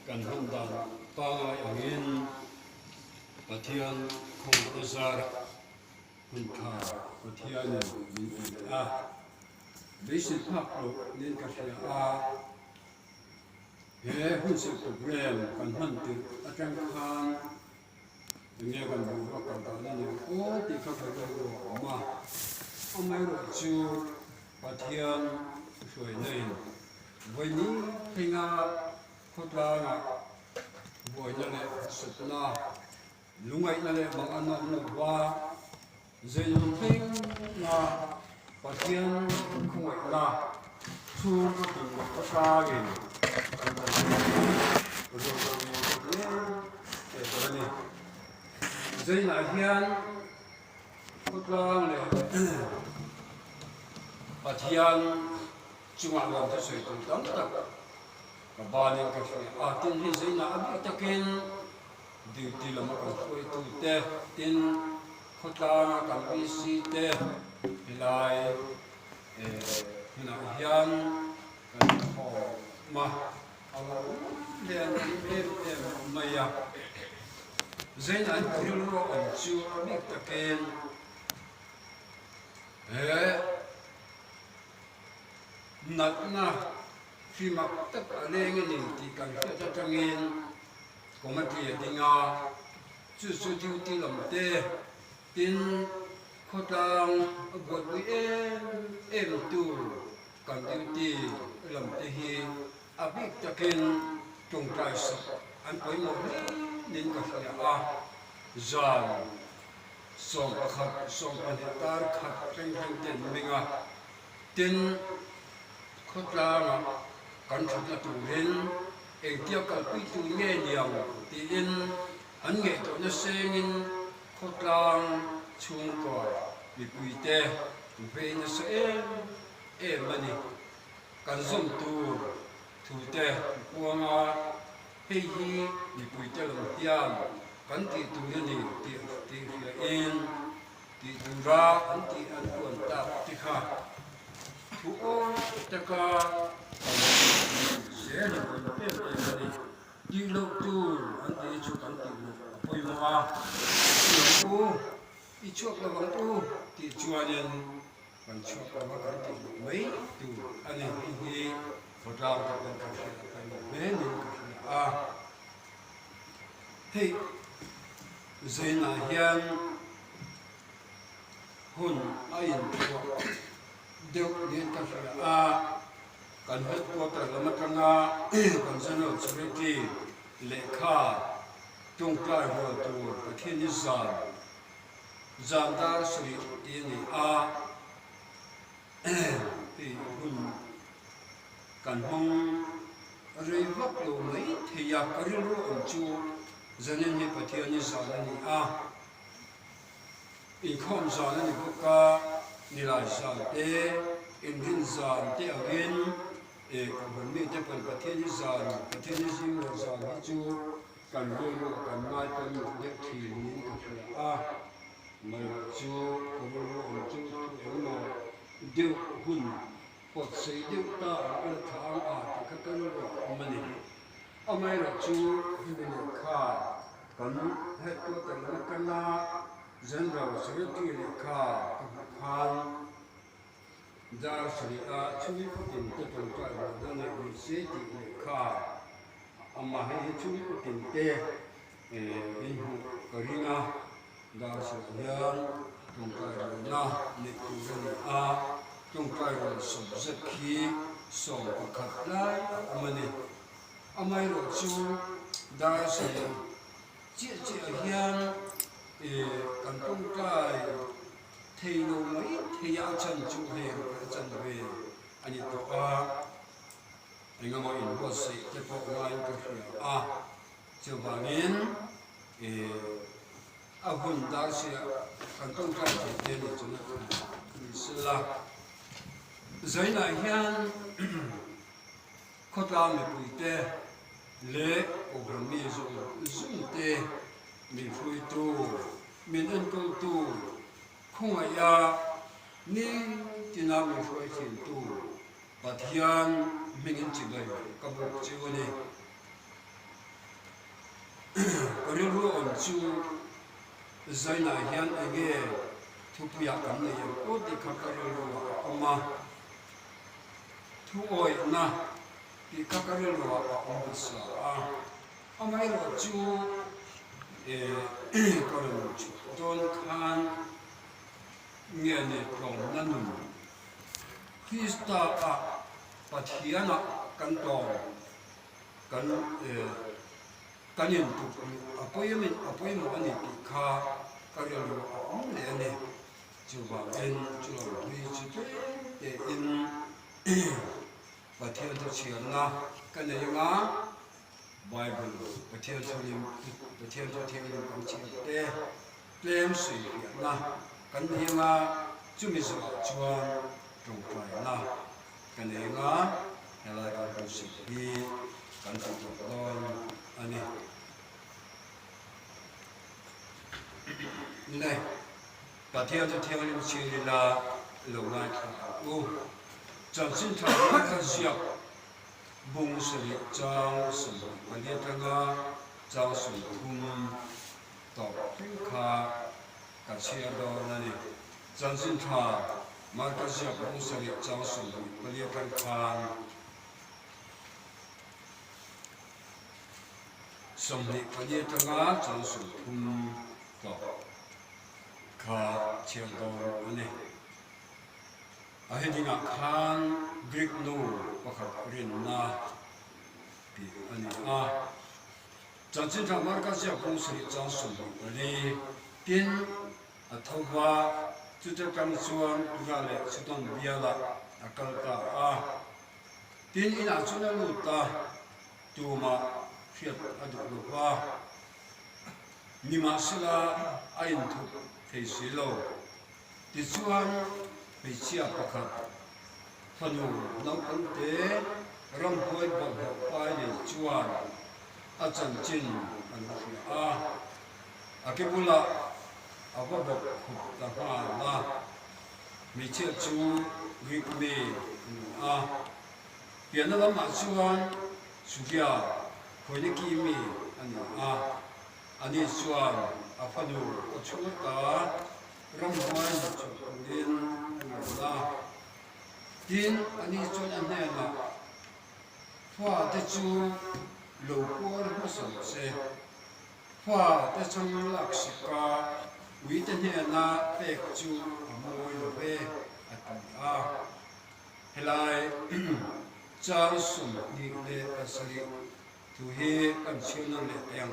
kan hon dan pangai angin Pathian không azar hun kha Pathian min a basic hak lo nin ka a he hun se program kan han ti atang khan nge kan bu ka ka ni o ti ka ka ro ma amai ro chu Pathian soi nei voi ni thinga khotla nga voi na le sutna lungai na le bang ana na wa zen thing na Pathian không la chu ti ko ka ge zen na hian khotla le Pathian chunga lam ta soi tung tam tak ka bani ka a tin hi zaina abi takin duty lama ka soi tu te tin khotla ka bi si te hilai hina hian kan ho ma ala len maya zaina thilro an chu abi takin nát na khi mặc tất cả lên cái nền thì cần cho trang nghiên có một cái tiếng nga chú chú chú tí làm tê tin khó tăng bột với em tu cần tiêu tí làm tê hi áp biết cho kiên trồng trái sạch ăn với một nên có phải giàn sòng khát sòng ăn tar khát tranh tranh tiền mình tin khốt ra mà cần chụp là tụ lên, em tiêu cần quy tụ nghe nhiều, thì in anh nghe tụ nó xem in khốt ra chung cỏ bị quy tê, về nó sẽ em mà nè, cần dùng tụ thủ tê, qua mà hay hi bị quy tê làm tiền, cần thì tụ lên nè, thì in, thì tụ ra anh thì anh còn tập thì khác. Thu ô ta ca sẽ là một cái đi lâu tu anh đi chụp cảnh tìm bồi hoa tu đi chụp là bằng tu thì chùa nhân bằng chụp là bằng cảnh tìm mấy tu anh ấy đi phật giáo các bên các bên bên bên hey dây na hiền hun ayin đều đến các cần hết qua cả là mất nga còn dân ở Turkey lệ kha trung cai hồ tu và thiên nhiên giàn ta sử dụng tiền thì hun cần hong rồi vấp đồ mấy thì ya có riêng rồi ông chú dân nên như thiên nhiên giàn này in không giàn này có cả nilai san te engine san te again kan mi te kan pathian san pathian sim lo san hi chu kan lo kan mai kan de thi ni mai chu ko lo chu lo deu hun pot sei deu ta al thang ti ka kan lo mani amai lo chu hi ni kha kan het ko kan kan na dân đầu sẽ đi lên kha khan ra xử lý chui phát triển tự trồng trọt và dân này bị sẽ đi lên kha mà hay chui phát triển tê bên hồ cờ ringa ra xử lý trồng trọt na để trồng dân trồng trọt sống rất khí sống khát lại mà này amai rồi chu ra xử lý chia hiền cần công trai thì nó mấy thì áo chân chú hề chân về anh ấy to anh em mọi người sẽ tiếp tục ngay cái phía chưa bằng đến hun đã sẽ cần công trai thì tên là chúng nó là giấy này hiền khó làm được bụi tê lệ của mình dùng tê mình phui tu mình ăn câu tu không ai nên chỉ làm mình phui thiền tu Pathian mình in chỉ vậy các bộ chịu đi có điều luôn ổn chịu giải này hiện anh nghe thu bùi cảm này có đi khắp cái luôn ông mà thu oi na đi khắp cái luôn ông sao ông ấy là chịu có được tôn khan nghe này lòng năn nỉ Krista Pathiana kan tong kan in tu appointment ani kha karelo om le ne chuba en chulo ri chu te in Pathian tu chiana kan ne nga Bible Pathian tu lim Pathian tu thiang lim kan chi te tlem sui na kan ne nga chu mi so chuan trong phải là cái này ngã hay là cái công sự đi cần phải được đón anh em này cả thiên cho thiên linh chi là lâu nay u chẳng xin thảo các diệp bung sự trang sự quan điểm thằng trang sự thum tộc kha cả chia đó này chẳng xin thảo Markazia Bungsari Johnson, Baliapan Khan, Somni Baliatanga Johnson, Ka Chiandon, Ane Ahedina Khan, Greek No, Bakarin Na, Ane Johnson, Markazia Bungsari Johnson, Bali, Tin, Atova. Chúng ta cầm xuân ra lệ sự tôn bia là akal ta tin in a chuna lu ta tu ma phiat adu lu wa ni ma sila ain thu thei si lo ti chuan pe chia pakhat phanu nau an te ram hoi ba ba pai ni chuan a chan chin an fi akibula Apa bok apa lah, macam tu weekly biar dalam masukan sugia boleh kimi ani suan apa tu cuma ta ramai din lah din ani suan ane lah, fah tu luar masuk se, fah tu laksika we ten here na pek chu amoi lo ve atan helai char sum ni le asali tu he kan chuna le yang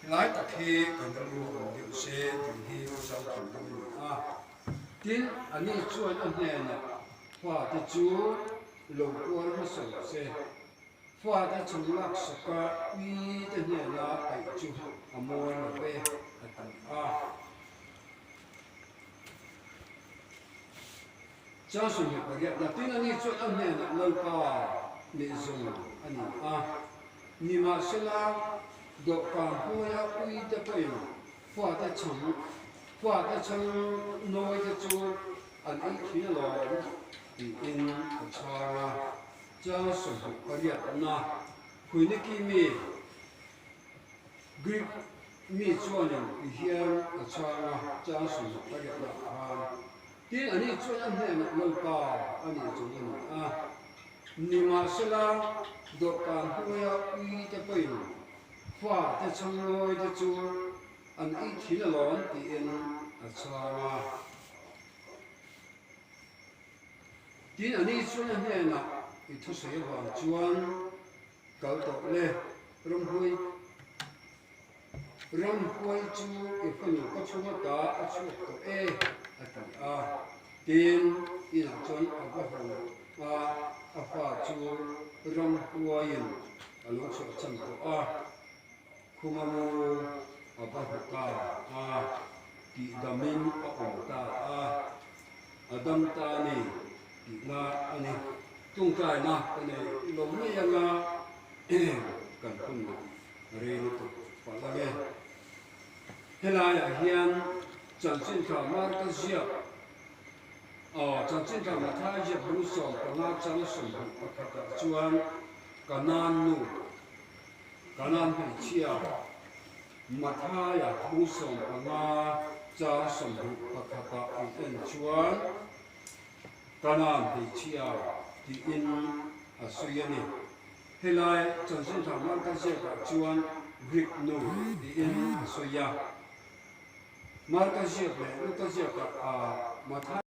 helai tak he kan lu de se tu he sau tu tin ani chuan an ne na fa te chu lo por ma so se fa ta chu lak saka we ten here na ai chu amoi lo ve atan Cha su ni pariat na tin ani chot an ne na lo ka ni zong ani ni ma sela do ka hu ya ui ta pai fa ta chang noi ta chu an ai thi lo ti in cha cha su pariat na hui ni ki mi grip mi chuan ni hian cha su pariat na tin ani chuan an hne na lo ka ani chu ni ma sela do ka huya i te pai fa te chang loi te chu an i thil lon ti in a chawa tin ani chuan an hne na i thu se wa chuan kal to le rom hui chu i phanu ka chunga ta a chu ko tin ina chon abahu afa chu ram huayin alo so cham ko khumamu abahu ka ti damin ta adam ta ni ti na ani tung kai na ne lo ni anga kan kun re ni to pa la ge helai hian chan chin kha mar ka zia chẳng trên thằng mà thay dịp bung sòng có na trắng sòng bạc cả chuan cả nan nu cả nan bị chia mà thay à bung sòng có na trắng sòng bạc cả ông tên chuan cả nan bị chia thì in suy nghĩ hay là chẳng trên thằng mà cái gì cả chuan việc nu thì in suy ya mà cái gì vậy cái gì cả mà thay